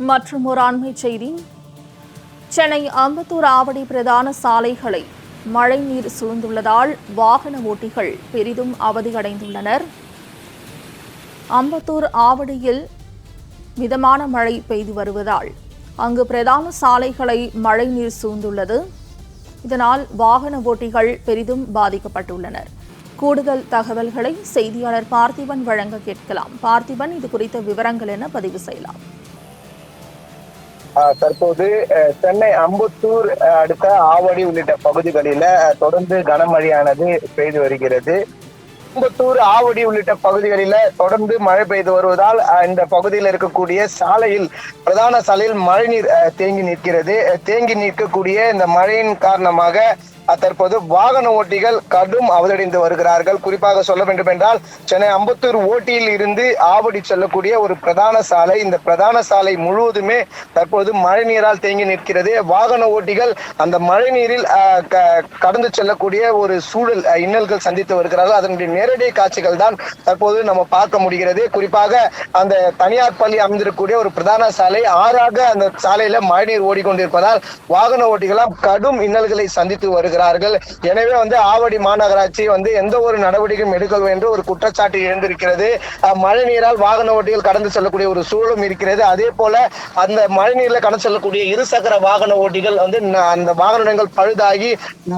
மற்றும் ஒரு அண்மைச் செய்தி. சென்னை அம்பத்தூர் ஆவடி பிரதான சாலைகளை மழைநீர் சூழ்ந்துள்ளதால் வாகன ஓட்டிகள் பெரிதும் அவதியடைந்துள்ளனர். அம்பத்தூர் ஆவடியில் மிதமான மழை பெய்து வருவதால் அங்கு பிரதான சாலைகளை மழைநீர் சூழ்ந்துள்ளது. இதனால் வாகன ஓட்டிகள் பெரிதும் பாதிக்கப்பட்டுள்ளனர். கூடுதல் தகவல்களை செய்தியாளர் பார்த்திபன் வழங்க கேட்கலாம். பார்த்திபன், இது குறித்த விவரங்கள் என பதிவு செய்யலாம். தற்போது சென்னை அம்பத்தூர் அடுத்த ஆவடி உள்ளிட்ட பகுதிகளில தொடர்ந்து கனமழையானது பெய்து வருகிறது. அம்பத்தூர் ஆவடி உள்ளிட்ட பகுதிகளில தொடர்ந்து மழை பெய்து வருவதால் இந்த பகுதியில் இருக்கக்கூடிய சாலையில் பிரதான சாலையில் மழைநீர் தேங்கி நிற்கிறது. தேங்கி நிற்கக்கூடிய இந்த மழையின் காரணமாக தற்போது வாகன ஓட்டிகள் கடும் அவதியடைந்து வருகிறார்கள். குறிப்பாக சொல்ல வேண்டும் என்றால், சென்னை அம்பத்தூர் ஓட்டியில் இருந்து ஆவடி செல்லக்கூடிய ஒரு பிரதான சாலை, இந்த பிரதான சாலை முழுவதுமே தற்போது மழை நீரால் தேங்கி நிற்கிறது. வாகன ஓட்டிகள் அந்த மழை நீரில் கடந்து செல்லக்கூடிய ஒரு சூழல் இன்னல்கள் சந்தித்து வருகிறார்கள். அதனுடைய நேரடி காட்சிகள் தான் தற்போது நம்ம பார்க்க முடிகிறது. குறிப்பாக அந்த தனியார் பள்ளி அமைந்திருக்கக்கூடிய ஒரு பிரதான சாலை ஆறாக அந்த சாலையில மழைநீர் ஓடிக்கொண்டிருப்பதால் வாகன ஓட்டிகளாம் கடும் இன்னல்களை சந்தித்து வருகிறார்கள். எனவே ஆவடி மாநகராட்சி எந்த ஒரு நடவடிக்கையும் எடுக்க வேண்டும் ஒரு குற்றச்சாட்டு எழுந்திருக்கிறது. மழை நீரால் வாகன ஓட்டிகள் கடந்து செல்லக்கூடிய ஒரு சூழலும் இருக்கிறது. அதே போல அந்த மழை நீரில் கடந்து செல்லக்கூடிய இருசக்கர வாகன ஓட்டிகள் அந்த வாகனங்கள் பழுதாகி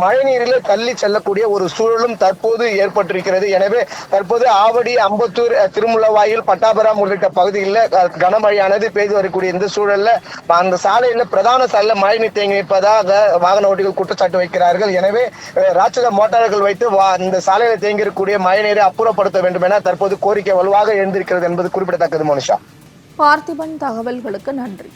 மழை நீரில் தள்ளி செல்லக்கூடிய ஒரு சூழலும் தற்போது ஏற்பட்டிருக்கிறது. எனவே தற்போது ஆவடி, அம்பத்தூர், திருமுல்லவாயில், பட்டாபுரம் உள்ளிட்ட பகுதிகளில் கனமழையானது பெய்து வரக்கூடிய இந்த சூழல்ல அந்த சாலையில பிரதான சாலையில மழை நீர் தேங்கி நிற்பதாக வாகன ஓட்டிகள் குற்றச்சாட்டு வைக்கிறார்கள். எனவே ராட்சத மோட்டார்கள் வைத்து இந்த சாலையில தேங்கி இருக்கக்கூடிய மழை நீரை அப்புறப்படுத்த வேண்டும் என தற்போது கோரிக்கை வலுவாக எழுந்திருக்கிறது என்பது குறிப்பிடத்தக்கது. மோனிஷா. பார்த்திபன், தகவல்களுக்கு நன்றி.